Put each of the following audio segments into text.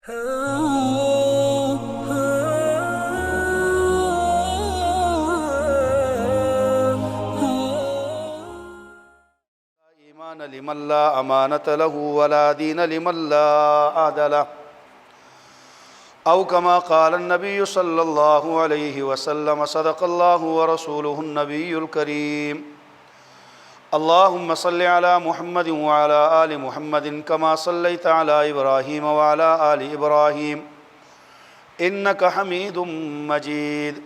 ایمان لمن لا امانۃ له ولا دین لمن لا عهد له او كما قال النبي صلی اللہ علیہ وسلم صدق اللہ ورسولہ النبی الکریم اللهم صل على محمد وعلى آل محمد كما صليت على إبراهيم وعلى آل إبراهيم إنك حميد مجيد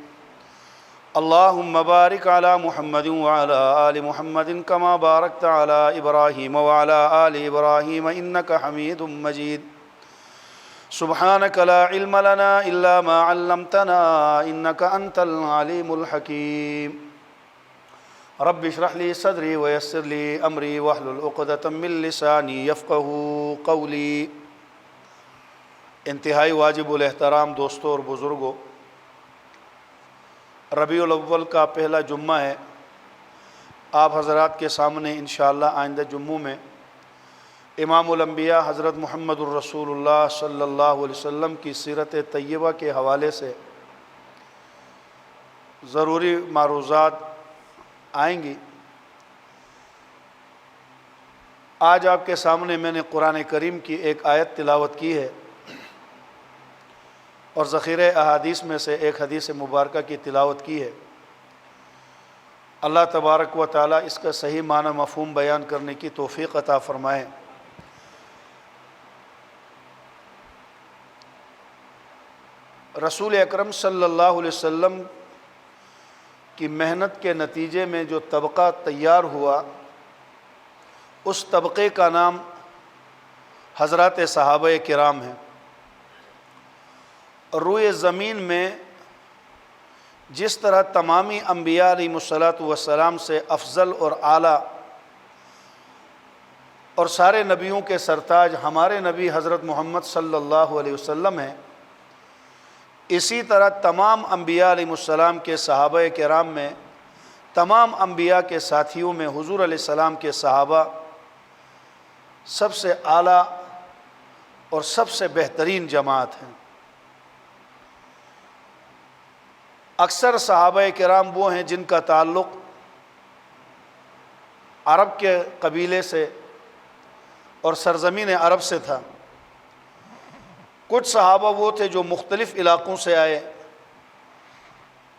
اللهم بارك على محمد وعلى آل محمد كما باركت على إبراهيم وعلى آل إبراهيم إنك حميد مجيد سبحانك لا علم لنا إلا ما علمتنا إنك أنت العليم الحكيم رب اشرح لي صدري ويسر لي امري واحلل عقدة من لساني يفقهوا قولي۔ انتہائی واجب الاحترام دوستوں اور بزرگوں، ربیع الاول کا پہلا جمعہ ہے۔ آپ حضرات کے سامنے انشاءاللہ آئندہ جمعوں میں امام الانبیاء حضرت محمد الرسول اللہ صلی اللہ علیہ وسلم کی سیرت طیبہ کے حوالے سے ضروری معروضات آئیں گی۔ آج آپ کے سامنے میں نے قرآن کریم کی ایک آیت تلاوت کی ہے اور ذخیرہ احادیث میں سے ایک حدیث مبارکہ کی تلاوت کی ہے۔ اللہ تبارک و تعالیٰ اس کا صحیح معنی مفہوم بیان کرنے کی توفیق عطا فرمائے۔ رسول اکرم صلی اللہ علیہ وسلم کی محنت کے نتیجے میں جو طبقہ تیار ہوا، اس طبقے کا نام حضرات صحابہ کرام ہیں۔ روئے زمین میں جس طرح تمامی انبیاء علیہ الصلوۃ والسلام سے افضل اور اعلیٰ اور سارے نبیوں کے سرتاج ہمارے نبی حضرت محمد صلی اللہ علیہ وسلم ہیں، اسی طرح تمام انبیاء علیہ السلام کے صحابہ کرام میں، تمام انبیاء کے ساتھیوں میں حضور علیہ السلام کے صحابہ سب سے اعلیٰ اور سب سے بہترین جماعت ہیں۔ اکثر صحابہ کرام وہ ہیں جن کا تعلق عرب کے قبیلے سے اور سرزمین عرب سے تھا۔ کچھ صحابہ وہ تھے جو مختلف علاقوں سے آئے،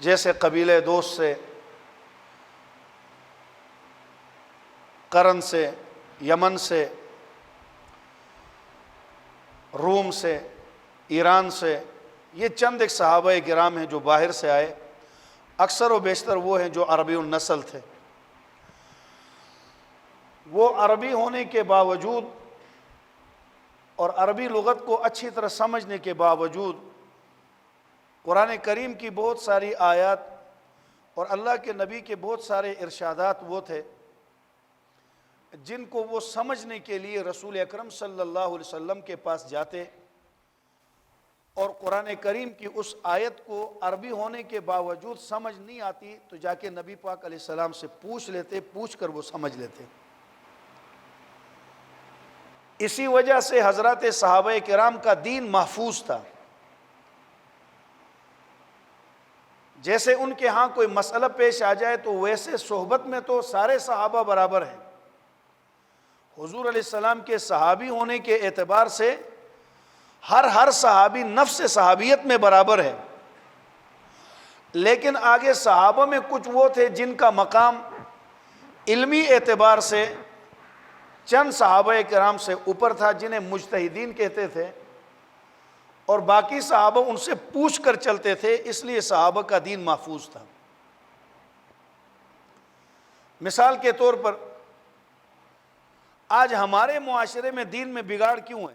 جیسے قبیلہ دوست سے، قرن سے، یمن سے، روم سے، ایران سے۔ یہ چند ایک صحابہ کرام ہیں جو باہر سے آئے۔ اکثر و بیشتر وہ ہیں جو عربی النسل تھے۔ وہ عربی ہونے کے باوجود اور عربی لغت کو اچھی طرح سمجھنے کے باوجود قرآن کریم کی بہت ساری آیات اور اللہ کے نبی کے بہت سارے ارشادات وہ تھے جن کو وہ سمجھنے کے لیے رسول اکرم صلی اللہ علیہ وسلم کے پاس جاتے اور قرآن کریم کی اس آیت کو عربی ہونے کے باوجود سمجھ نہیں آتی تو جا کے نبی پاک علیہ السلام سے پوچھ لیتے، پوچھ کر وہ سمجھ لیتے۔ اسی وجہ سے حضرات صحابہ کرام کا دین محفوظ تھا۔ جیسے ان کے ہاں کوئی مسئلہ پیش آ جائے تو ویسے صحبت میں تو سارے صحابہ برابر ہیں۔ حضور علیہ السلام کے صحابی ہونے کے اعتبار سے ہر صحابی نفس صحابیت میں برابر ہے، لیکن آگے صحابہ میں کچھ وہ تھے جن کا مقام علمی اعتبار سے چند صحابہ کرام سے اوپر تھا، جنہیں مجتہدین کہتے تھے، اور باقی صحابہ ان سے پوچھ کر چلتے تھے، اس لیے صحابہ کا دین محفوظ تھا۔ مثال کے طور پر آج ہمارے معاشرے میں دین میں بگاڑ کیوں ہے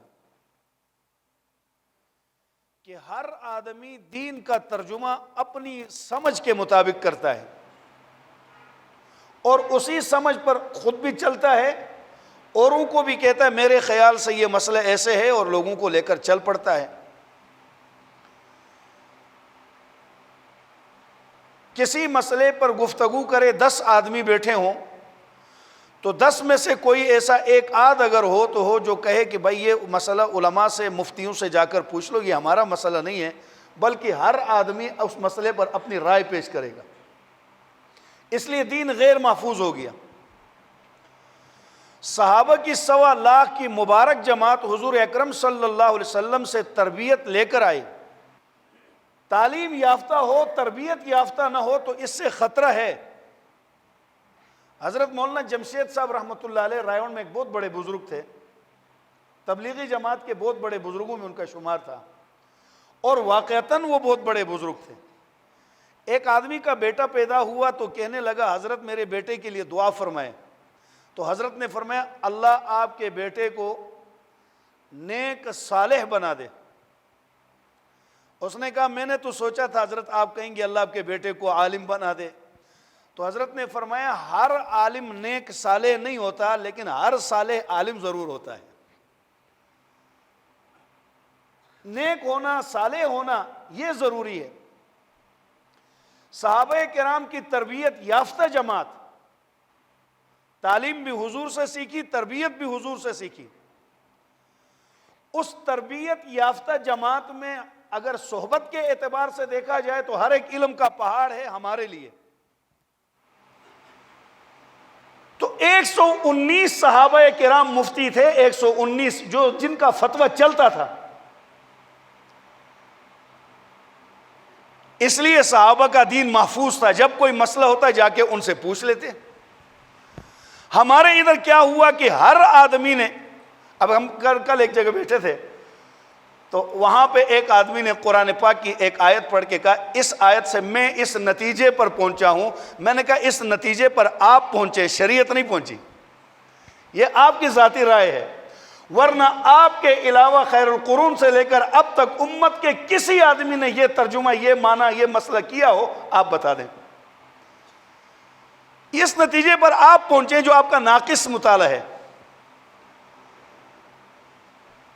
کہ ہر آدمی دین کا ترجمہ اپنی سمجھ کے مطابق کرتا ہے اور اسی سمجھ پر خود بھی چلتا ہے، اوروں کو بھی کہتا ہے میرے خیال سے یہ مسئلہ ایسے ہے، اور لوگوں کو لے کر چل پڑتا ہے۔ کسی مسئلے پر گفتگو کرے، 10 آدمی بیٹھے ہوں تو 10 میں سے کوئی ایسا ایک آدھ اگر ہو تو ہو جو کہے کہ بھائی یہ مسئلہ علماء سے مفتیوں سے جا کر پوچھ لو، یہ ہمارا مسئلہ نہیں ہے، بلکہ ہر آدمی اس مسئلے پر اپنی رائے پیش کرے گا، اس لیے دین غیر محفوظ ہو گیا۔ صحابہ کی 1.25 لاکھ کی مبارک جماعت حضور اکرم صلی اللہ علیہ وسلم سے تربیت لے کر آئی۔ تعلیم یافتہ ہو، تربیت یافتہ نہ ہو تو اس سے خطرہ ہے۔ حضرت مولانا جمشید صاحب رحمۃ اللہ علیہ رائیون میں ایک بہت بڑے بزرگ تھے، تبلیغی جماعت کے بہت بڑے بزرگوں میں ان کا شمار تھا، اور واقعتاً وہ بہت بڑے بزرگ تھے۔ ایک آدمی کا بیٹا پیدا ہوا تو کہنے لگا حضرت میرے بیٹے کے لیے دعا فرمائیں، تو حضرت نے فرمایا اللہ آپ کے بیٹے کو نیک صالح بنا دے۔ اس نے کہا میں نے تو سوچا تھا حضرت آپ کہیں گے اللہ آپ کے بیٹے کو عالم بنا دے، تو حضرت نے فرمایا ہر عالم نیک صالح نہیں ہوتا، لیکن ہر صالح عالم ضرور ہوتا ہے۔ نیک ہونا، صالح ہونا یہ ضروری ہے۔ صحابہ کرام کی تربیت یافتہ جماعت، تعلیم بھی حضور سے سیکھی، تربیت بھی حضور سے سیکھی۔ اس تربیت یافتہ جماعت میں اگر صحبت کے اعتبار سے دیکھا جائے تو ہر ایک علم کا پہاڑ ہے ہمارے لیے۔ تو 119 صحابہ کرام مفتی تھے، 119 جو جن کا فتویٰ چلتا تھا۔ اس لیے صحابہ کا دین محفوظ تھا، جب کوئی مسئلہ ہوتا جا کے ان سے پوچھ لیتے۔ ہمارے ادھر کیا ہوا کہ ہر آدمی نے، اب ہم کل ایک جگہ بیٹھے تھے تو وہاں پہ ایک آدمی نے قرآن پاک کی ایک آیت پڑھ کے کہا اس آیت سے میں اس نتیجے پر پہنچا ہوں۔ میں نے کہا اس نتیجے پر آپ پہنچے، شریعت نہیں پہنچی، یہ آپ کی ذاتی رائے ہے، ورنہ آپ کے علاوہ خیر القرون سے لے کر اب تک امت کے کسی آدمی نے یہ ترجمہ، یہ معنی، یہ مسئلہ کیا ہو آپ بتا دیں۔ اس نتیجے پر آپ پہنچے جو آپ کا ناقص مطالعہ ہے۔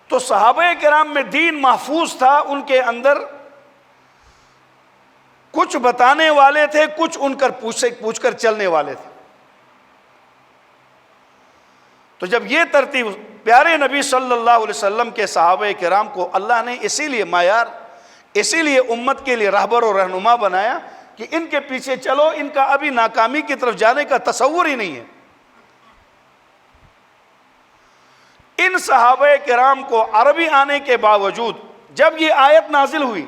تو صحابہ کرام میں دین محفوظ تھا، ان کے اندر کچھ بتانے والے تھے، کچھ ان کر پوچھ کر چلنے والے تھے۔ تو جب یہ ترتیب پیارے نبی صلی اللہ علیہ وسلم کے صحابہ کرام کو اللہ نے اسی لیے معیار، اسی لیے امت کے لیے رہبر و رہنما بنایا کہ ان کے پیچھے چلو، ان کا ابھی ناکامی کی طرف جانے کا تصور ہی نہیں ہے۔ ان صحابہ کرام کو عربی آنے کے باوجود جب یہ آیت نازل ہوئی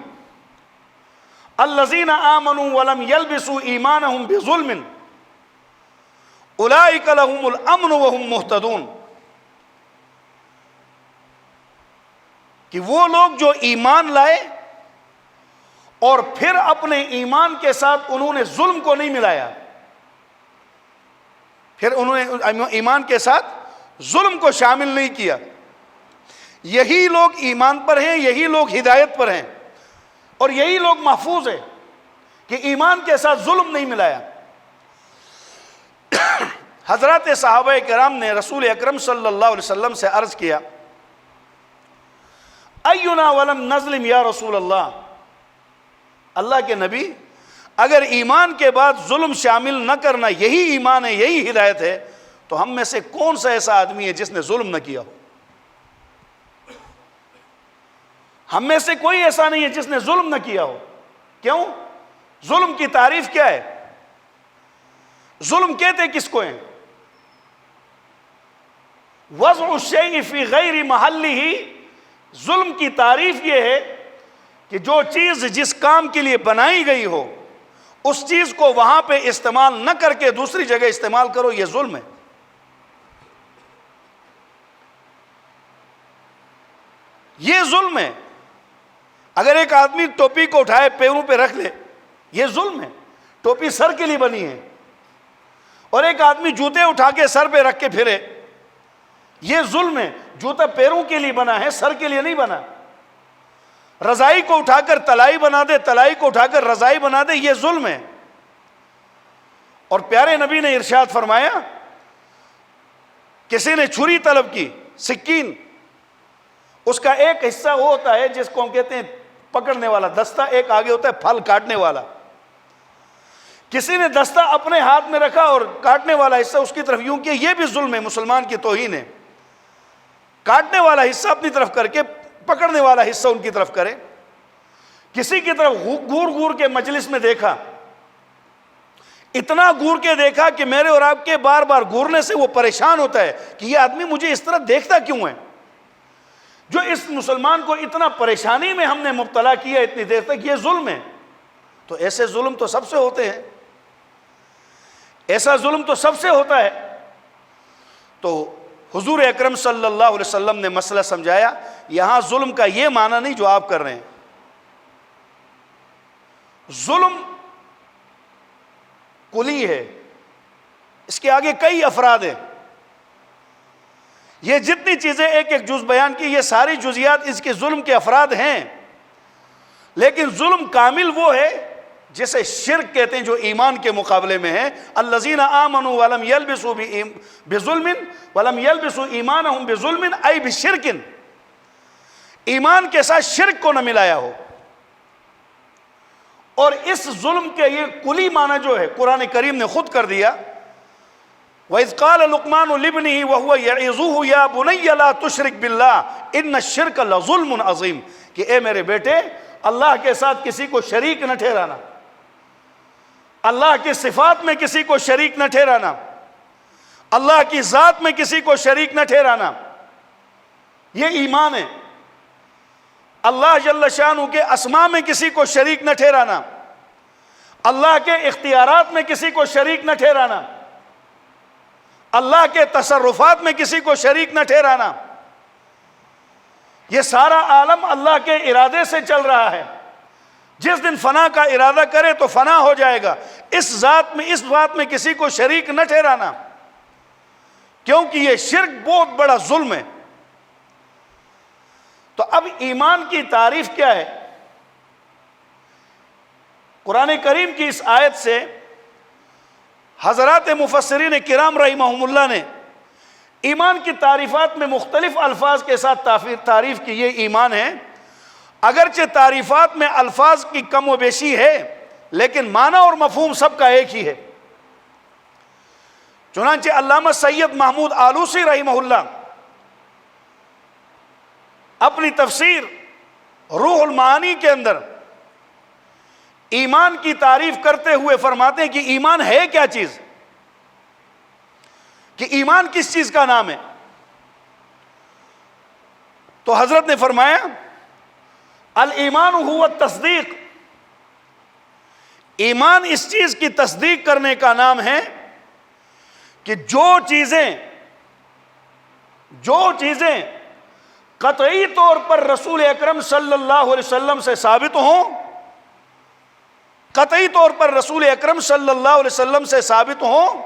الذین آمنوا ولم یلبسوا ایمانہم بظلم اولئک لہم الامن وہم مہتدون، کہ وہ لوگ جو ایمان لائے اور پھر اپنے ایمان کے ساتھ انہوں نے ظلم کو نہیں ملایا، پھر انہوں نے ایمان کے ساتھ ظلم کو شامل نہیں کیا، یہی لوگ ایمان پر ہیں، یہی لوگ ہدایت پر ہیں، اور یہی لوگ محفوظ ہیں کہ ایمان کے ساتھ ظلم نہیں ملایا۔ حضرات صحابہ کرام نے رسول اکرم صلی اللہ علیہ وسلم سے عرض کیا اینا ولم نظلم یا رسول اللہ، اللہ کے نبی اگر ایمان کے بعد ظلم شامل نہ کرنا یہی ایمان ہے، یہی ہدایت ہے، تو ہم میں سے کون سا ایسا آدمی ہے جس نے ظلم نہ کیا ہو؟ ہم میں سے کوئی ایسا نہیں ہے جس نے ظلم نہ کیا ہو۔ کیوں؟ ظلم کی تعریف کیا ہے؟ ظلم کہتے کس کو ہیں؟ وضع الشیء فی غیر محلہ، ظلم کی تعریف یہ ہے کہ جو چیز جس کام کے لیے بنائی گئی ہو اس چیز کو وہاں پہ استعمال نہ کر کے دوسری جگہ استعمال کرو، یہ ظلم ہے۔ یہ ظلم ہے۔ اگر ایک آدمی ٹوپی کو اٹھائے پیروں پہ رکھ لے، یہ ظلم ہے، ٹوپی سر کے لیے بنی ہے، اور ایک آدمی جوتے اٹھا کے سر پہ رکھ کے پھرے، یہ ظلم ہے۔ جوتا پیروں کے لیے بنا ہے، سر کے لیے نہیں بنا۔ رضائی کو اٹھا کر تلائی بنا دے، تلائی کو اٹھا کر رضائی بنا دے، یہ ظلم ہے۔ اور پیارے نبی نے ارشاد فرمایا کسی نے چھری طلب کی، سکین، اس کا ایک حصہ وہ ہوتا ہے جس کو ہم کہتے ہیں پکڑنے والا دستہ، ایک آگے ہوتا ہے پھل کاٹنے والا۔ کسی نے دستہ اپنے ہاتھ میں رکھا اور کاٹنے والا حصہ اس کی طرف یوں کیا، یہ بھی ظلم ہے، مسلمان کی توہین ہے۔ کاٹنے والا حصہ اپنی طرف کر کے پکڑنے والا حصہ ان کی طرف کرے۔ کسی کی طرف گور گور کے مجلس میں دیکھا، اتنا گور کے دیکھا کہ میرے اور آپ کے بار بار گورنے سے وہ پریشان ہوتا ہے کہ یہ آدمی مجھے اس طرح دیکھتا کیوں ہے، جو اس مسلمان کو اتنا پریشانی میں ہم نے مبتلا کیا اتنی دیر تک، یہ ظلم ہے۔ تو ایسے ظلم تو سب سے ہوتے ہیں، ایسا ظلم تو سب سے ہوتا ہے۔ تو حضور اکرم صلی اللہ علیہ وسلم نے مسئلہ سمجھایا، یہاں ظلم کا یہ معنی نہیں جو آپ کر رہے ہیں۔ ظلم کلی ہے، اس کے آگے کئی افراد ہیں۔ یہ جتنی چیزیں ایک ایک جز بیان کی، یہ ساری جزیات اس کے ظلم کے افراد ہیں۔ لیکن ظلم کامل وہ ہے جسے شرک کہتے ہیں، جو ایمان کے مقابلے میں ہے۔ الذین آمنوا ولم یلبسوا بظلم ولم یلبسوا ایمانہم بظلم ای بشرک، ایمان کے ساتھ شرک کو نہ ملایا ہو۔ اور اس ظلم کے یہ کلی معنی جو ہے قرآن کریم نے خود کر دیا، وَإِذْ قَالَ لُقْمَانُ لِابْنِهِ وَهُوَ يَعِظُهُ يَا بُنَيَّ لَا تُشْرِكْ بِاللَّهِ إِنَّ الشِّرْكَ لَظُلْمٌ عَظِيمٌ، کہ اے میرے بیٹے اللہ کے ساتھ کسی کو شریک نہ ٹھہرانا، اللہ کی صفات میں کسی کو شریک نہ ٹھہرانا، اللہ کی ذات میں کسی کو شریک نہ ٹھہرانا، یہ ایمان ہے۔ اللہ جل شانہ کے اسماء میں کسی کو شریک نہ ٹھہرانا، اللہ کے اختیارات میں کسی کو شریک نہ ٹھہرانا، اللہ کے تصرفات میں کسی کو شریک نہ ٹھہرانا۔ یہ سارا عالم اللہ کے ارادے سے چل رہا ہے، جس دن فنا کا ارادہ کرے تو فنا ہو جائے گا۔ اس بات میں کسی کو شریک نہ ٹھہرانا، کیونکہ یہ شرک بہت بڑا ظلم ہے۔ تو اب ایمان کی تعریف کیا ہے؟ قرآن کریم کی اس آیت سے حضرات مفسرین کرام رحمہم اللہ نے ایمان کی تعریفات میں مختلف الفاظ کے ساتھ تعریف کی۔ یہ ایمان ہے، اگرچہ تعریفات میں الفاظ کی کم و بیشی ہے، لیکن معنی اور مفہوم سب کا ایک ہی ہے۔ چنانچہ علامہ سید محمود آلوسی رحمہ اللہ اپنی تفسیر روح المعانی کے اندر ایمان کی تعریف کرتے ہوئے فرماتے ہیں کہ ایمان ہے کیا چیز، کہ ایمان کس چیز کا نام ہے؟ تو حضرت نے فرمایا الایمان هو التصدیق، ایمان اس چیز کی تصدیق کرنے کا نام ہے کہ جو چیزیں قطعی طور پر رسول اکرم صلی اللہ علیہ وسلم سے ثابت ہوں، قطعی طور پر رسول اکرم صلی اللہ علیہ وسلم سے ثابت ہوں،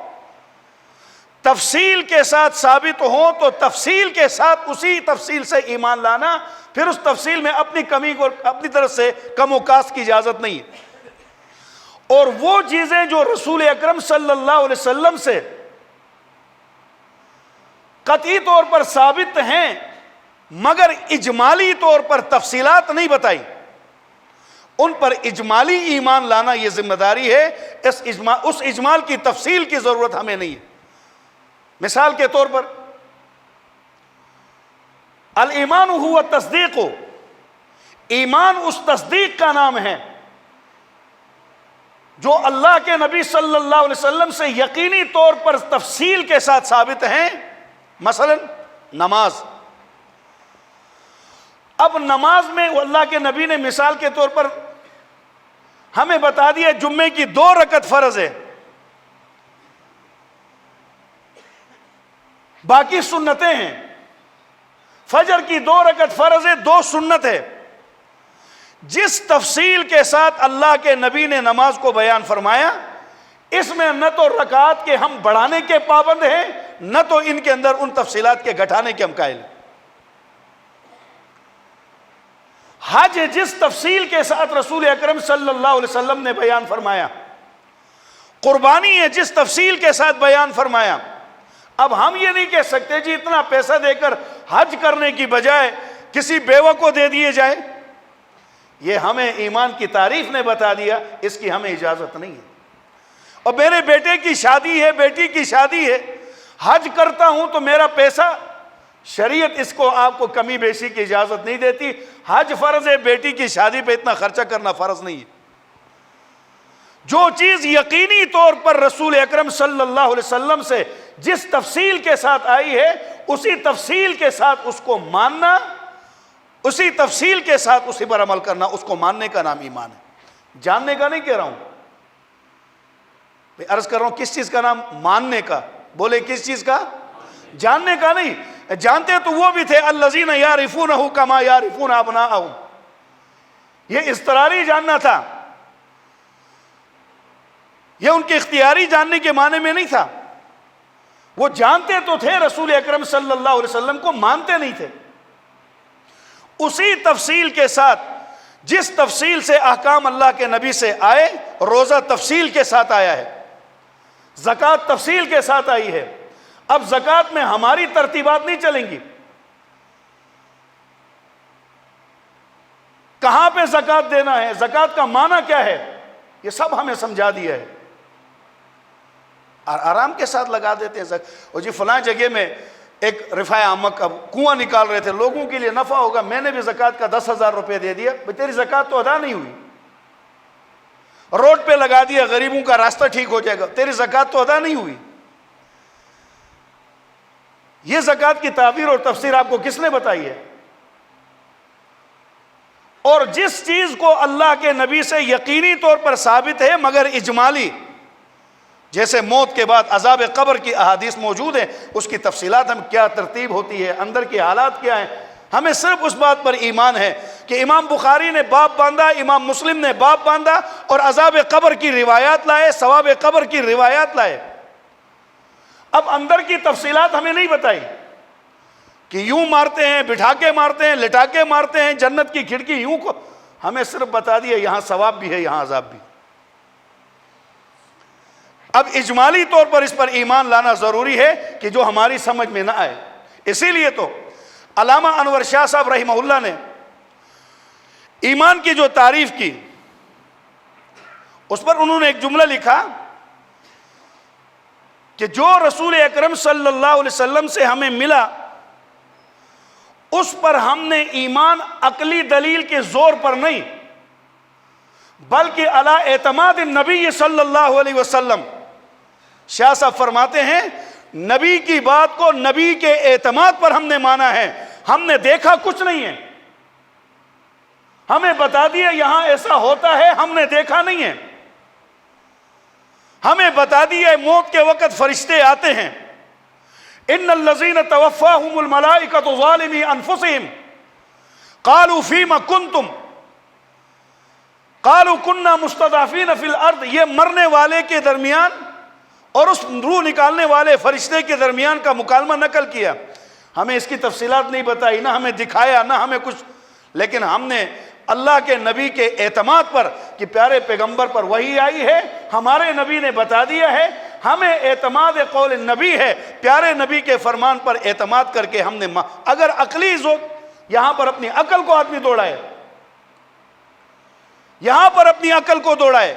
تفصیل کے ساتھ ثابت ہوں، تو تفصیل کے ساتھ اسی تفصیل سے ایمان لانا، پھر اس تفصیل میں اپنی کمی کو اپنی طرف سے کم و کاست کی اجازت نہیں ہے۔ اور وہ چیزیں جو رسول اکرم صلی اللہ علیہ وسلم سے قطعی طور پر ثابت ہیں مگر اجمالی طور پر تفصیلات نہیں بتائی، ان پر اجمالی ایمان لانا یہ ذمہ داری ہے۔ اس اجمال کی تفصیل کی ضرورت ہمیں نہیں ہے۔ مثال کے طور پر الایمان هو التصدیق، ایمان اس تصدیق کا نام ہے جو اللہ کے نبی صلی اللہ علیہ وسلم سے یقینی طور پر تفصیل کے ساتھ ثابت ہیں۔ مثلا نماز، اب نماز میں اللہ کے نبی نے مثال کے طور پر ہمیں بتا دیا جمعے کی 2 رکعت فرض ہے، باقی سنتیں ہیں۔ فجر کی 2 رکعت فرض ہے، 2 سنت ہے۔ جس تفصیل کے ساتھ اللہ کے نبی نے نماز کو بیان فرمایا، اس میں نہ تو رکعات کے ہم بڑھانے کے پابند ہیں، نہ تو ان کے اندر ان تفصیلات کے گھٹانے کے ہم قائل ہیں۔ حج جس تفصیل کے ساتھ رسول اکرم صلی اللہ علیہ وسلم نے بیان فرمایا، قربانی ہے جس تفصیل کے ساتھ بیان فرمایا۔ اب ہم یہ نہیں کہہ سکتے جی اتنا پیسہ دے کر حج کرنے کی بجائے کسی بیوہ کو دے دیے جائے، یہ ہمیں ایمان کی تعریف نے بتا دیا، اس کی ہمیں اجازت نہیں ہے۔ اور میرے بیٹے کی شادی ہے، بیٹی کی شادی ہے، حج کرتا ہوں تو میرا پیسہ، شریعت اس کو آپ کو کمی بیشی کی اجازت نہیں دیتی. حج فرض ہے، بیٹی کی شادی پہ اتنا خرچہ کرنا فرض نہیں ہے. جو چیز یقینی طور پر رسول اکرم صلی اللہ علیہ وسلم سے جس تفصیل کے ساتھ آئی ہے، اسی تفصیل کے ساتھ اس کو ماننا، اسی تفصیل کے ساتھ اسی پر عمل کرنا، اس کو ماننے کا نام ایمان ہے. جاننے کا نہیں کہہ رہا ہوں، میں عرض کر رہا ہوں کس چیز کا نام ماننے کا. بولے کس چیز کا؟ جاننے کا نہیں. جانتے تو وہ بھی تھے الذین یعرفونہ کما یعرفون ابناءہم، یہ اضطراری جاننا تھا، یہ ان کے اختیاری جاننے کے معنی میں نہیں تھا. وہ جانتے تو تھے رسول اکرم صلی اللہ علیہ وسلم کو، مانتے نہیں تھے. اسی تفصیل کے ساتھ جس تفصیل سے احکام اللہ کے نبی سے آئے، روزہ تفصیل کے ساتھ آیا ہے، زکوٰۃ تفصیل کے ساتھ آئی ہے. اب زکوٰۃ میں ہماری ترتیبات نہیں چلیں گی. کہاں پہ زکوٰۃ دینا ہے، زکوٰۃ کا معنی کیا ہے، یہ سب ہمیں سمجھا دیا ہے. اور آرام کے ساتھ لگا دیتے ہیں. اور جی فلاں جگہ میں ایک رفاع عامہ کا کنواں نکال رہے تھے، لوگوں کے لیے نفع ہوگا، میں نے بھی زکوٰۃ کا 10,000 روپے دے دیا. تیری زکوٰۃ تو ادا نہیں ہوئی. روڈ پہ لگا دیا، غریبوں کا راستہ ٹھیک ہو جائے گا، تیری زکوٰۃ تو ادا نہیں ہوئی. یہ زکوٰۃ کی تعبیر اور تفسیر آپ کو کس نے بتائی ہے؟ اور جس چیز کو اللہ کے نبی سے یقینی طور پر ثابت ہے مگر اجمالی، جیسے موت کے بعد عذاب قبر کی احادیث موجود ہیں، اس کی تفصیلات ہم کیا ترتیب ہوتی ہے، اندر کے حالات کیا ہیں، ہمیں صرف اس بات پر ایمان ہے کہ امام بخاری نے باب باندھا، امام مسلم نے باب باندھا اور عذاب قبر کی روایات لائے، ثواب قبر کی روایات لائے. اب اندر کی تفصیلات ہمیں نہیں بتائی کہ یوں مارتے ہیں، بٹھا کے مارتے ہیں، لٹا کے مارتے ہیں، جنت کی کھڑکی یوں کو، ہمیں صرف بتا دیا یہاں ثواب بھی ہے، یہاں عذاب بھی. اب اجمالی طور پر اس پر ایمان لانا ضروری ہے کہ جو ہماری سمجھ میں نہ آئے. اسی لیے تو علامہ انور شاہ صاحب رحمہ اللہ نے ایمان کی جو تعریف کی، اس پر انہوں نے ایک جملہ لکھا کہ جو رسول اکرم صلی اللہ علیہ وسلم سے ہمیں ملا، اس پر ہم نے ایمان عقلی دلیل کے زور پر نہیں بلکہ علی اعتماد النبی صلی اللہ علیہ وسلم. شاہ صاحب فرماتے ہیں نبی کی بات کو نبی کے اعتماد پر ہم نے مانا ہے. ہم نے دیکھا کچھ نہیں ہے، ہمیں بتا دیا یہاں ایسا ہوتا ہے، ہم نے دیکھا نہیں ہے. ہمیں بتا دیا موت کے وقت فرشتے آتے ہیں، ان الذین توفاہم الملائکۃ ظالمی انفسہم قالوا فیم کنتم قالوا کنا مستضعفین فی الارض. یہ مرنے والے کے درمیان اور اس روح نکالنے والے فرشتے کے درمیان کا مکالمہ نقل کیا. ہمیں اس کی تفصیلات نہیں بتائی، نہ ہمیں دکھایا، نہ ہمیں کچھ، لیکن ہم نے اللہ کے نبی کے اعتماد پر کہ پیارے پیغمبر پر وحی آئی ہے، ہمارے نبی نے بتا دیا ہے، ہمیں اعتماد قول نبی ہے، پیارے نبی کے فرمان پر اعتماد کر کے ہم نے اگر عقلی یہاں پر اپنی عقل کو آدمی دوڑائے، یہاں پر اپنی عقل کو دوڑائے،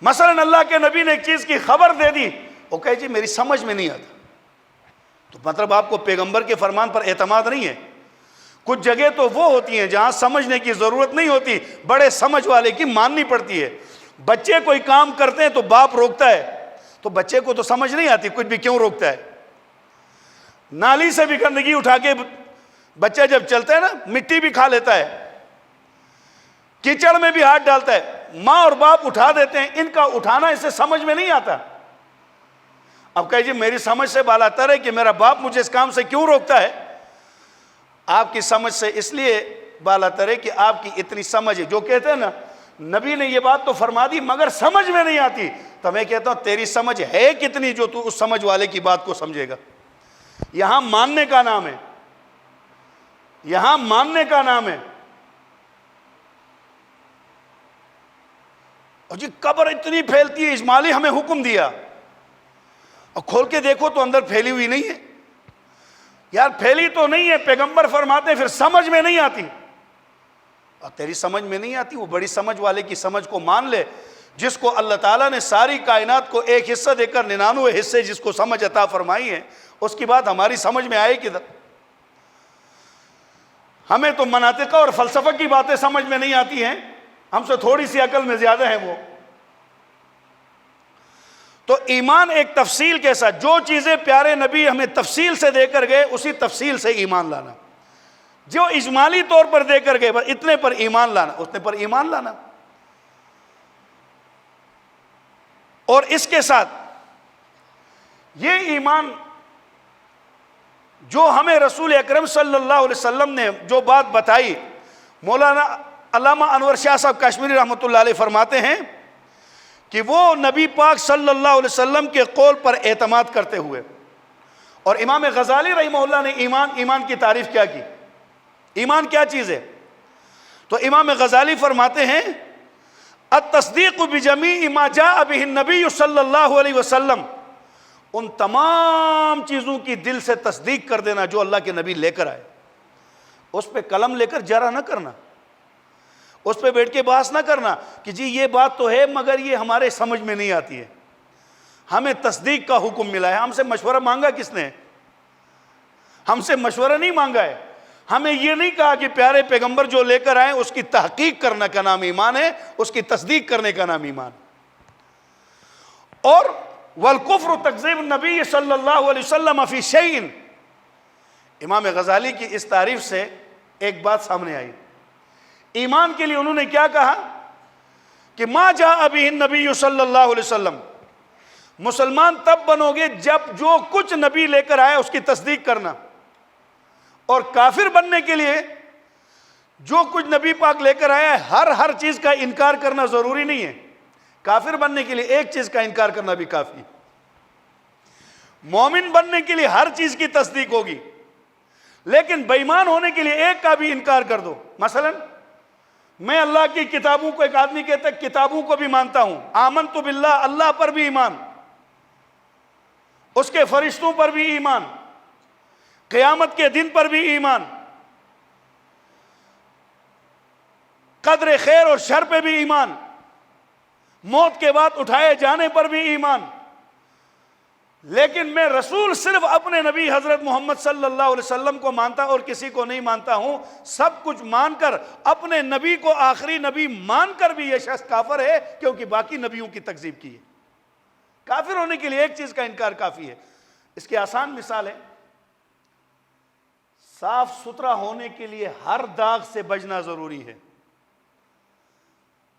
مثلا اللہ کے نبی نے ایک چیز کی خبر دے دی، وہ کہے جی میری سمجھ میں نہیں آتا، تو مطلب آپ کو پیغمبر کے فرمان پر اعتماد نہیں ہے. کچھ جگہ تو وہ ہوتی ہیں جہاں سمجھنے کی ضرورت نہیں ہوتی، بڑے سمجھ والے کی ماننی پڑتی ہے. بچے کوئی کام کرتے ہیں تو باپ روکتا ہے، تو بچے کو تو سمجھ نہیں آتی کچھ بھی کیوں روکتا ہے. نالی سے بھی گندگی اٹھا کے بچہ جب چلتا ہے نا، مٹی بھی کھا لیتا ہے، کیچڑ میں بھی ہاتھ ڈالتا ہے، ماں اور باپ اٹھا دیتے ہیں. ان کا اٹھانا اسے سمجھ میں نہیں آتا. اب کہے جی میری سمجھ سے بالاتر ہے کہ میرا باپ مجھے اس کام سے کیوں روکتا ہے. آپ کی سمجھ سے اس لیے بالاتر ہے کہ آپ کی اتنی سمجھ ہے. جو کہتے ہیں نا نبی نے یہ بات تو فرما دی مگر سمجھ میں نہیں آتی، تو میں کہتا ہوں تیری سمجھ ہے کتنی جو تو اس سمجھ والے کی بات کو سمجھے گا. یہاں ماننے کا نام ہے، یہاں ماننے کا نام ہے. اور جی قبر اتنی پھیلتی ہے، اجمالی ہمیں حکم دیا، اور کھول کے دیکھو تو اندر پھیلی ہوئی نہیں ہے. یار پھیلی تو نہیں ہے، پیغمبر فرماتے ہیں پھر سمجھ میں نہیں آتی. اور تیری سمجھ میں نہیں آتی، وہ بڑی سمجھ والے کی سمجھ کو مان لے. جس کو اللہ تعالیٰ نے ساری کائنات کو ایک حصہ دے کر 99 حصے جس کو سمجھ عطا فرمائی ہے، اس کی بات ہماری سمجھ میں آئے کدھر؟ ہمیں تو مناطق اور فلسفہ کی باتیں سمجھ میں نہیں آتی ہیں، ہم سے تھوڑی سی عقل میں زیادہ ہیں وہ۔ تو ایمان ایک تفصیل کے ساتھ، جو چیزیں پیارے نبی ہمیں تفصیل سے دے کر گئے اسی تفصیل سے ایمان لانا، جو اجمالی طور پر دے کر گئے بس اتنے پر ایمان لانا، اتنے پر ایمان لانا۔ اور اس کے ساتھ یہ ایمان جو ہمیں رسول اکرم صلی اللہ علیہ وسلم نے جو بات بتائی، مولانا علامہ انور شاہ صاحب کشمیری رحمۃ اللہ علیہ فرماتے ہیں کہ وہ نبی پاک صلی اللہ علیہ وسلم کے قول پر اعتماد کرتے ہوئے، اور امام غزالی رحمہ اللہ نے ایمان کی تعریف کیا کی، ایمان کیا چیز ہے؟ تو امام غزالی فرماتے ہیں التصدیق بجمیع ما جاء به النبی صلی اللہ علیہ وسلم، ان تمام چیزوں کی دل سے تصدیق کر دینا جو اللہ کے نبی لے کر آئے، اس پہ قلم لے کر جرا نہ کرنا، اس پہ بیٹھ کے بحث نہ کرنا کہ جی یہ بات تو ہے مگر یہ ہمارے سمجھ میں نہیں آتی ہے، ہمیں تصدیق کا حکم ملا ہے۔ ہم سے مشورہ مانگا کس نے؟ ہم سے مشورہ نہیں مانگا ہے، ہمیں یہ نہیں کہا کہ پیارے پیغمبر جو لے کر آئے اس کی تحقیق کرنے کا نام ایمان ہے، اس کی تصدیق کرنے کا نام ایمان۔ اور والکفر تکذیب النبی صلی اللہ علیہ وسلم فی شیء، امام غزالی کی اس تعریف سے ایک بات سامنے آئی، ایمان کے لیے انہوں نے کیا کہا کہ ما جاء بہ النبی صلی اللہ علیہ وسلم، مسلمان تب بنو گے جب جو کچھ نبی لے کر آئے اس کی تصدیق کرنا، اور کافر بننے کے لیے جو کچھ نبی پاک لے کر آیا ہے ہر چیز کا انکار کرنا ضروری نہیں ہے، کافر بننے کے لیے ایک چیز کا انکار کرنا بھی کافی، مومن بننے کے لیے ہر چیز کی تصدیق ہوگی، لیکن بے ایمان ہونے کے لیے ایک کا بھی انکار کر دو۔ مثلا میں اللہ کی کتابوں کو، ایک آدمی کہتا ہے کتابوں کو بھی مانتا ہوں، آمنت باللہ، اللہ پر بھی ایمان، اس کے فرشتوں پر بھی ایمان، قیامت کے دن پر بھی ایمان، قدر خیر اور شر پہ بھی ایمان، موت کے بعد اٹھائے جانے پر بھی ایمان، لیکن میں رسول صرف اپنے نبی حضرت محمد صلی اللہ علیہ وسلم کو مانتا اور کسی کو نہیں مانتا ہوں، سب کچھ مان کر اپنے نبی کو آخری نبی مان کر بھی یہ شخص کافر ہے کیونکہ باقی نبیوں کی تکذیب کی ہے۔ کافر ہونے کے لیے ایک چیز کا انکار کافی ہے۔ اس کی آسان مثال ہے، صاف ستھرا ہونے کے لیے ہر داغ سے بچنا ضروری ہے۔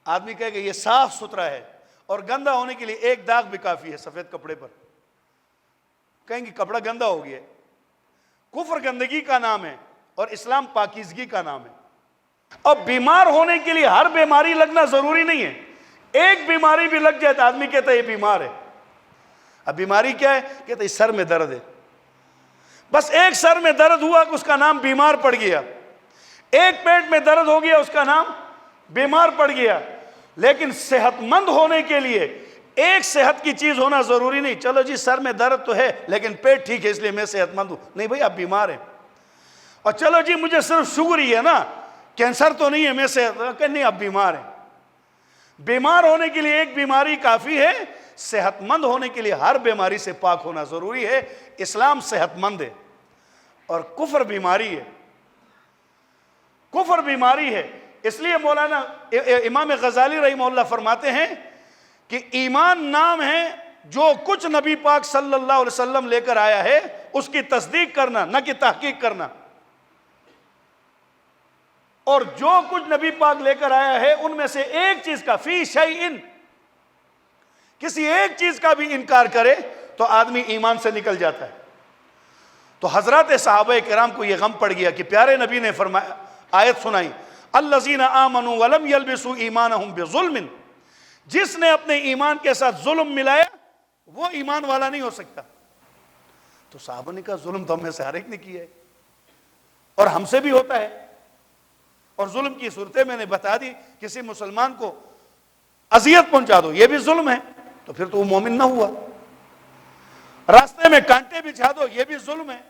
آدمی کہے کہ یہ صاف ستھرا ہے، اور گندا ہونے کے لیے ایک داغ بھی کافی ہے سفید کپڑے پر، کہیں گے کپڑا گندا ہو گیا۔ کفر گندگی کا نام ہے اور اسلام پاکیزگی کا نام ہے۔ اب بیمار ہونے کے لیے ہر بیماری لگنا ضروری نہیں ہے، ایک بیماری بھی لگ جائے تو آدمی کہتا ہے یہ بیمار ہے۔ اب بیماری کیا ہے؟ کہتا ہے سر میں درد ہے، بس ایک سر میں درد ہوا کہ اس کا نام بیمار پڑ گیا، ایک پیٹ میں درد ہو گیا اس کا نام بیمار پڑ گیا۔ لیکن صحت مند ہونے کے لیے ایک صحت کی چیز ہونا ضروری نہیں، چلو جی سر میں درد تو ہے لیکن پیٹ ٹھیک ہے اس لیے میں صحت مند ہوں، نہیں بھائی آپ بیمار ہیں۔ اور چلو جی مجھے صرف شوگر ہی ہے نا، کینسر تو نہیں ہے، میں صحت نہیں، آپ بیمار ہیں۔ بیمار ہونے کے لیے ایک بیماری کافی ہے، صحت مند ہونے کے لیے ہر بیماری سے پاک ہونا ضروری ہے۔ اسلام صحت مند ہے اور کفر بیماری ہے، کفر بیماری ہے۔ اس لیے مولانا امام غزالی رحمہ اللہ فرماتے ہیں کہ ایمان نام ہے جو کچھ نبی پاک صلی اللہ علیہ وسلم لے کر آیا ہے اس کی تصدیق کرنا، نہ کہ تحقیق کرنا، اور جو کچھ نبی پاک لے کر آیا ہے ان میں سے ایک چیز کا، فی شیئن، کسی ایک چیز کا بھی انکار کرے تو آدمی ایمان سے نکل جاتا ہے۔ تو حضرات صحابہ کرام کو یہ غم پڑ گیا کہ پیارے نبی نے فرمایا، آیت سنائی، الذین آمنوا ولم یلبسوا ایمانہم بظلم، جس نے اپنے ایمان کے ساتھ ظلم ملایا وہ ایمان والا نہیں ہو سکتا۔ تو صحابہ نے کہا ظلم تو ہم میں سے ہر ایک نے کیا ہے اور ہم سے بھی ہوتا ہے، اور ظلم کی صورتیں میں نے بتا دی، کسی مسلمان کو اذیت پہنچا دو یہ بھی ظلم ہے، تو پھر تو وہ مومن نہ ہوا۔ راستے میں کانٹے بچھا دو یہ بھی ظلم ہے،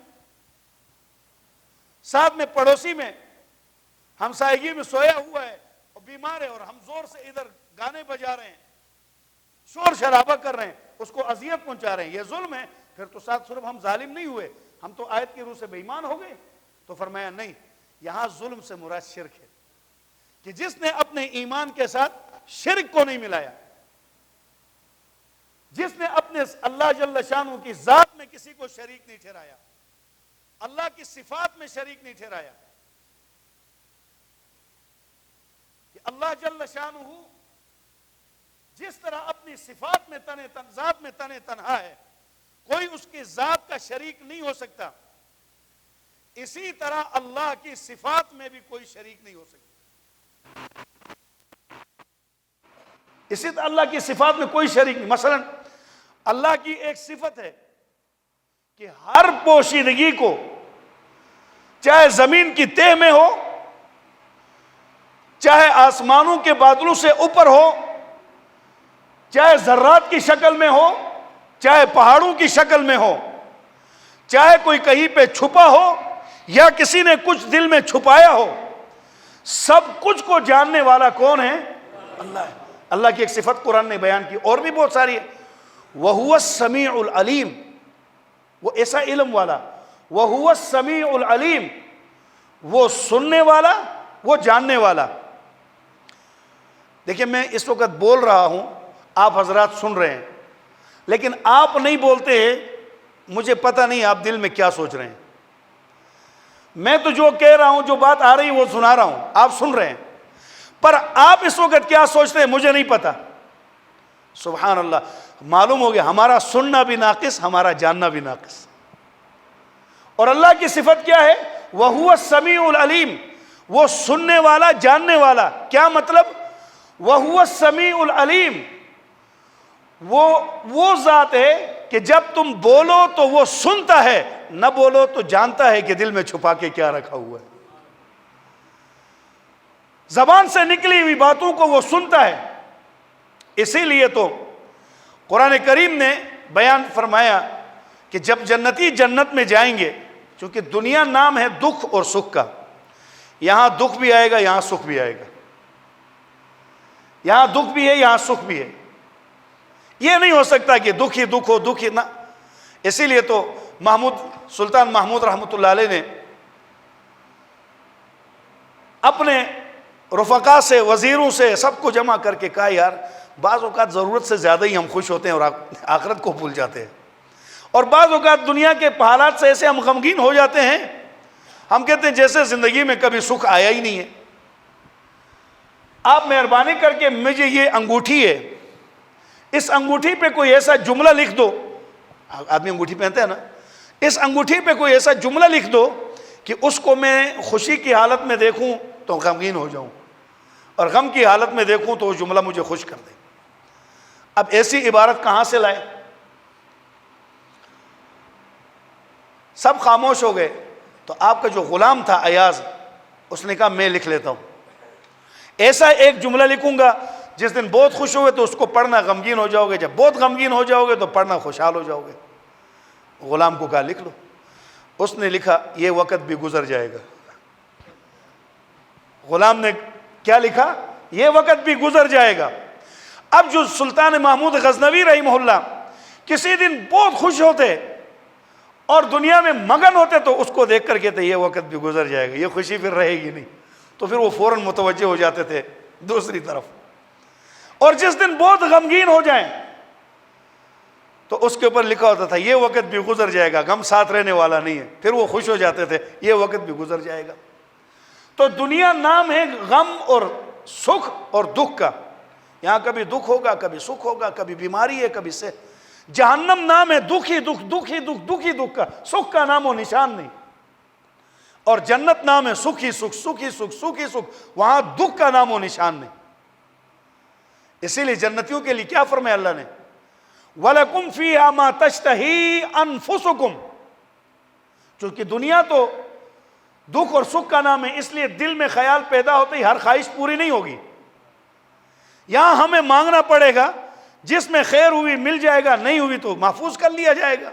ساتھ میں پڑوسی میں ہمسائیگی میں سویا ہوا ہے اور بیمار ہے اور ہم زور سے ادھر گانے بجا رہے ہیں شور شرابہ کر رہے ہیں، اس کو اذیت پہنچا رہے ہیں، یہ ظلم ہے، پھر تو ساتھ صرف ہم ظالم نہیں ہوئے، ہم تو آیت کی روح سے بے ایمان ہو گئے۔ تو فرمایا نہیں، یہاں ظلم سے مراد شرک ہے، کہ جس نے اپنے ایمان کے ساتھ شرک کو نہیں ملایا، جس نے اپنے اللہ جل شانہ کی ذات میں کسی کو شریک نہیں ٹھہرایا، اللہ کی صفات میں شریک نہیں ٹھہرایا، کہ اللہ جل شانہ جس طرح اپنی صفات میں ذات میں تنہا ہے، کوئی اس کی ذات کا شریک نہیں ہو سکتا، اسی طرح اللہ کی صفات میں بھی کوئی شریک نہیں ہو سکتا، اسی طرح اللہ کی صفات میں کوئی شریک نہیں۔ مثلا اللہ کی ایک صفت ہے کہ ہر پوشیدگی کو، چاہے زمین کی تہ میں ہو، چاہے آسمانوں کے بادلوں سے اوپر ہو، چاہے ذرات کی شکل میں ہو، چاہے پہاڑوں کی شکل میں ہو، چاہے کوئی کہیں پہ چھپا ہو یا کسی نے کچھ دل میں چھپایا ہو، سب کچھ کو جاننے والا کون ہے؟ اللہ ہے۔ اللہ کی ایک صفت قرآن نے بیان کی، اور بھی بہت ساری ہے، وَهُوَ السَّمِيعُ الْعَلِيمُ، وہ ایسا علم والا، وَهُوَ السَّمِيعُ الْعَلِيمُ، وہ سننے والا، وہ جاننے والا۔ دیکھیں میں اس وقت بول رہا ہوں، آپ حضرات سن رہے ہیں، لیکن آپ نہیں بولتے ہیں، مجھے پتہ نہیں آپ دل میں کیا سوچ رہے ہیں۔ میں تو جو کہہ رہا ہوں، جو بات آ رہی وہ سنا رہا ہوں، آپ سن رہے ہیں، پر آپ اس وقت کیا سوچتے ہیں مجھے نہیں پتا۔ سبحان اللہ، معلوم ہو گیا ہمارا سننا بھی ناقص، ہمارا جاننا بھی ناقص۔ اور اللہ کی صفت کیا ہے؟ وَهُوَ السَّمِيعُ الْعَلِيمُ، وہ سننے والا، جاننے والا۔ کیا مطلب؟ وَهُوَ السَّمِيعُ الْعَلِيمُ، وہ ذات ہے کہ جب تم بولو تو وہ سنتا ہے، نہ بولو تو جانتا ہے کہ دل میں چھپا کے کیا رکھا ہوا ہے۔ زبان سے نکلی ہوئی باتوں کو وہ سنتا ہے۔ اسی لیے تو قرآن کریم نے بیان فرمایا کہ جب جنتی جنت میں جائیں گے، چونکہ دنیا نام ہے دکھ اور سکھ کا، یہاں دکھ بھی آئے گا، یہاں سکھ بھی آئے گا، یہاں دکھ بھی ہے، یہاں سکھ بھی ہے۔ یہ نہیں ہو سکتا کہ دکھ ہی دکھ ہو، دکھ ہی نہ۔ اسی لیے تو سلطان محمود رحمۃ اللہ علیہ نے اپنے رفقا سے، وزیروں سے، سب کو جمع کر کے کہا یار بعض اوقات ضرورت سے زیادہ ہی ہم خوش ہوتے ہیں اور آخرت کو بھول جاتے ہیں، اور بعض اوقات دنیا کے حالات سے ایسے ہم غمگین ہو جاتے ہیں، ہم کہتے ہیں جیسے زندگی میں کبھی سکھ آیا ہی نہیں ہے۔ آپ مہربانی کر کے مجھے یہ انگوٹھی ہے، اس انگوٹھی پہ کوئی ایسا جملہ لکھ دو، آدمی انگوٹھی پہنتا ہے نا، اس انگوٹھی پہ کوئی ایسا جملہ لکھ دو کہ اس کو میں خوشی کی حالت میں دیکھوں تو غمگین ہو جاؤں، اور غم کی حالت میں دیکھوں تو وہ جملہ مجھے خوش کر دے۔ اب ایسی عبارت کہاں سے لائے؟ سب خاموش ہو گئے، تو آپ کا جو غلام تھا ایاز، اس نے کہا میں لکھ لیتا ہوں، ایسا ایک جملہ لکھوں گا جس دن بہت خوش ہوئے تو اس کو پڑھنا غمگین ہو جاؤ گے، جب بہت غمگین ہو جاؤ گے تو پڑھنا خوشحال ہو جاؤ گے۔ غلام کو کہا لکھ لو، اس نے لکھا یہ وقت بھی گزر جائے گا۔ غلام نے کیا لکھا؟ یہ وقت بھی گزر جائے گا۔ اب جو سلطان محمود غزنوی رحمہ اللہ کسی دن بہت خوش ہوتے اور دنیا میں مگن ہوتے تو اس کو دیکھ کر کہتے یہ وقت بھی گزر جائے گا، یہ خوشی پھر رہے گی نہیں، تو پھر وہ فوراً متوجہ ہو جاتے تھے دوسری طرف۔ اور جس دن بہت غمگین ہو جائیں تو اس کے اوپر لکھا ہوتا تھا یہ وقت بھی گزر جائے گا، غم ساتھ رہنے والا نہیں ہے، پھر وہ خوش ہو جاتے تھے یہ وقت بھی گزر جائے گا۔ تو دنیا نام ہے غم اور سکھ اور دکھ کا، یہاں کبھی دکھ ہوگا، کبھی سکھ ہوگا، کبھی بیماری ہے، کبھی سے۔ جہنم نام ہے دکھ ہی دکھ، دکھ ہی دکھ، دکھ ہی دکھ کا، سکھ کا نام و نشان نہیں۔ اور جنت نام ہے سکھ ہی سکھ، سکھ ہی سکھ، سکھ ہی سکھ، وہاں دکھ کا نام و نشان نہیں۔ اسی لیے جنتیوں کے لیے کیا فرمایا اللہ نے؟ وَلَكُمْ فِيهَا مَا تَشْتَهِي أَنفُسُكُمْ، چونکہ دنیا تو دکھ اور سکھ کا نام ہے، اس لیے دل میں خیال پیدا ہوتے ہی ہر خواہش پوری نہیں ہوگی۔ یہاں ہمیں مانگنا پڑے گا، جس میں خیر ہوئی مل جائے گا، نہیں ہوئی تو محفوظ کر لیا جائے گا۔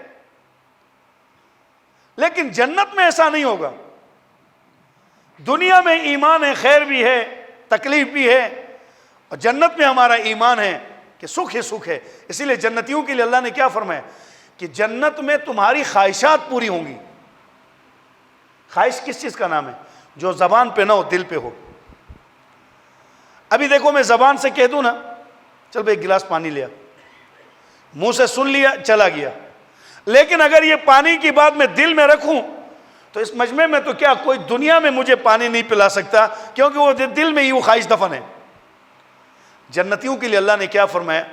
لیکن جنت میں ایسا نہیں ہوگا۔ دنیا میں ایمان ہے، خیر بھی ہے، تکلیف بھی ہے، اور جنت میں ہمارا ایمان ہے کہ سکھ ہی سکھ ہے. اسی لیے جنتیوں کے لیے اللہ نے کیا فرمایا کہ جنت میں تمہاری خواہشات پوری ہوں گی. خواہش کس چیز کا نام ہے؟ جو زبان پہ نہ ہو دل پہ ہو. ابھی دیکھو میں زبان سے کہہ دوں نا چل بھائی ایک گلاس پانی لیا, منہ سے سن لیا چلا گیا, لیکن اگر یہ پانی کی بات میں دل میں رکھوں تو اس مجمع میں تو کیا کوئی دنیا میں مجھے پانی نہیں پلا سکتا, کیونکہ وہ دل میں ہی وہ خواہش دفن ہے. جنتیوں کے لیے اللہ نے کیا فرمایا؟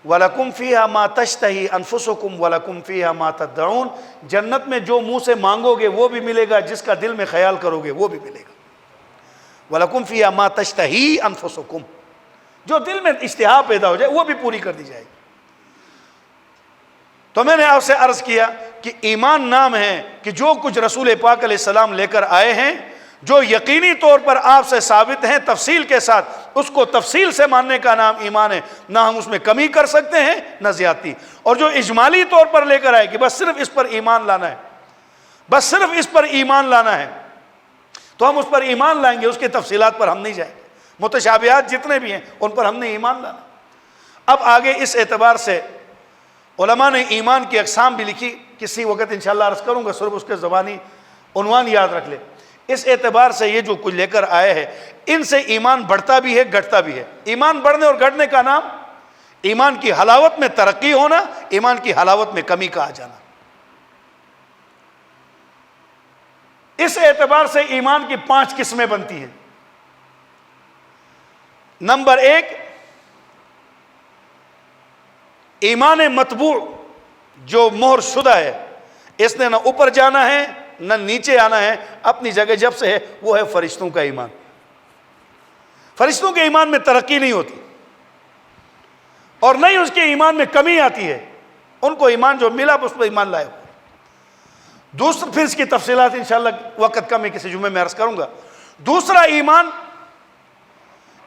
وَلَكُمْ فِيهَا مَا تَشْتَهِي أَنفُسُكُمْ وَلَكُمْ فِيهَا مَا تَدَّعُونَ. جنت میں جو منہ سے مانگو گے وہ بھی ملے گا, جس کا دل میں خیال کرو گے وہ بھی ملے گا. وَلَكُمْ فِيهَا مَا تَشْتَهِي أَنفُسُكُمْ. جو دل میں اشتہا پیدا ہو جائے وہ بھی پوری کر دی جائے گی. تو میں نے آپ سے عرض کیا کہ ایمان نام ہے کہ جو کچھ رسول پاک علیہ السلام لے کر آئے ہیں, جو یقینی طور پر آپ سے ثابت ہیں تفصیل کے ساتھ, اس کو تفصیل سے ماننے کا نام ایمان ہے. نہ ہم اس میں کمی کر سکتے ہیں نہ زیادتی. اور جو اجمالی طور پر لے کر آئے کہ بس صرف اس پر ایمان لانا ہے, بس صرف اس پر ایمان لانا ہے, تو ہم اس پر ایمان لائیں گے, اس کی تفصیلات پر ہم نہیں جائیں گے. متشابہات جتنے بھی ہیں ان پر ہم نے ایمان لانا. اب آگے اس اعتبار سے علماء نے ایمان کی اقسام بھی لکھی, کسی وقت انشاءاللہ عرض کروں گا, صرف اس کے زبانی عنوان یاد رکھ لے. اس اعتبار سے یہ جو کچھ لے کر آئے ہیں ان سے ایمان بڑھتا بھی ہے گھٹتا بھی ہے. ایمان بڑھنے اور گھٹنے کا نام ایمان کی حلاوت میں ترقی ہونا, ایمان کی حلاوت میں کمی کا آ جانا. اس اعتبار سے ایمان کی 5 قسمیں بنتی ہیں. نمبر 1, ایمان مطبوع جو مہر شدہ ہے, اس نے نہ اوپر جانا ہے نہ نیچے آنا ہے, اپنی جگہ جب سے ہے, وہ ہے فرشتوں کا ایمان. فرشتوں کے ایمان میں ترقی نہیں ہوتی اور نہ ہی اس کے ایمان میں کمی آتی ہے. ان کو ایمان جو ملا اس پر ایمان لائے. دوسرا, پھر اس کی تفصیلات انشاءاللہ وقت کم ہے کسی جمعے میں عرض کروں گا. دوسرا ایمان,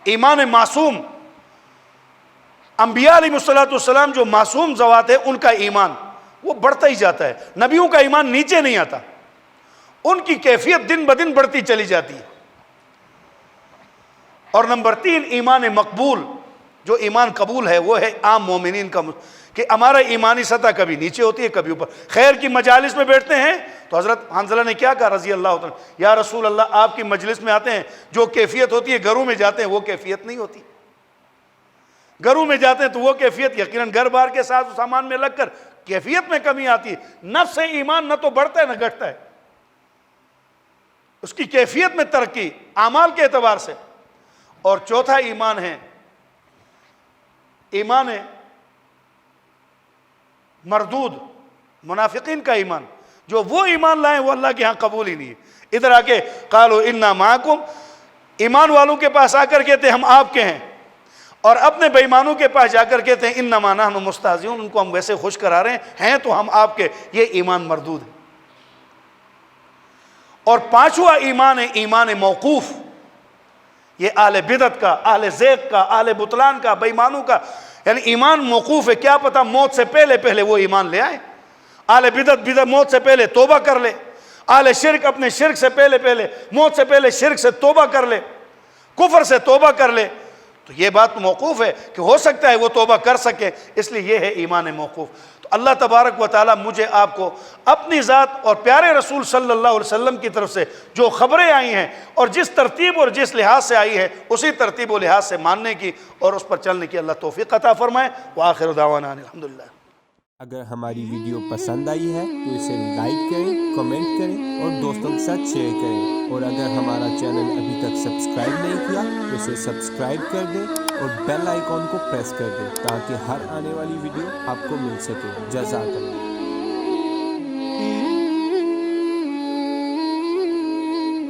ایمان معصوم. انبیاء علیہ السلام جو معصوم ذوات ہیں ان کا ایمان وہ بڑھتا ہی جاتا ہے. نبیوں کا ایمان نیچے نہیں آتا, ان کی کیفیت دن بدن بڑھتی چلی جاتی ہے. اور نمبر 3, ایمان مقبول. جو ایمان قبول ہے وہ ہے عام مومنین کا, کہ ہمارا ایمانی سطح کبھی نیچے ہوتی ہے کبھی اوپر. خیر کی مجالس میں بیٹھتے ہیں تو حضرت حنظلہ نے کیا کہا رضی اللہ عنہ, یا رسول اللہ آپ کی مجلس میں آتے ہیں جو کیفیت ہوتی ہے, گھروں میں جاتے ہیں وہ کیفیت نہیں ہوتی. گھروں میں جاتے ہیں تو وہ کیفیت یقیناً گھر بار کے ساتھ سامان میں لگ کر کیفیت میں کمی آتی ہے. نفس ایمان نہ تو بڑھتا ہے نہ گھٹتا ہے, اس کی کیفیت میں ترقی اعمال کے اعتبار سے. اور چوتھا ایمان ہے ایمان مردود, منافقین کا ایمان. جو وہ ایمان لائیں وہ اللہ کے ہاں قبول ہی نہیں ہے. ادھر آ کے قالوا انا معکم, ایمان والوں کے پاس آ کر کہتے ہیں ہم آپ کے ہیں, اور اپنے بے ایمانوں کے پاس جا کر کہتے ہیں انما نحن مستہزئون, ان کو ہم ویسے خوش کرا رہے ہیں تو ہم آپ کے. یہ ایمان مردود ہے. اور 5واں ایمان ہے ایمان موقوف. یہ اہل بدعت کا, اہل زیغ کا, اہل بطلان کا, بے ایمانوں کا, یعنی ایمان موقوف ہے. کیا پتہ موت سے پہلے وہ ایمان لے آئے. اہل بدعت موت سے پہلے توبہ کر لے. اہل شرک اپنے شرک سے پہلے موت سے پہلے شرک سے توبہ کر لے, کفر سے توبہ کر لے. تو یہ بات موقوف ہے کہ ہو سکتا ہے وہ توبہ کر سکے, اس لیے یہ ہے ایمان موقوف. تو اللہ تبارک و تعالیٰ مجھے آپ کو اپنی ذات اور پیارے رسول صلی اللہ علیہ وسلم کی طرف سے جو خبریں آئی ہیں اور جس ترتیب اور جس لحاظ سے آئی ہے اسی ترتیب و لحاظ سے ماننے کی اور اس پر چلنے کی اللہ توفیق عطا فرمائے. وآخر دعوانا الحمدللہ. اگر ہماری ویڈیو پسند آئی ہے تو اسے لائک کریں, کمنٹ کریں اور دوستوں کے ساتھ شیئر کریں. اور اگر ہمارا چینل ابھی تک سبسکرائب نہیں کیا تو اسے سبسکرائب کر دیں اور بیل آئیکن کو پریس کر دیں تاکہ ہر آنے والی ویڈیو آپ کو مل سکے. جزاک اللہ.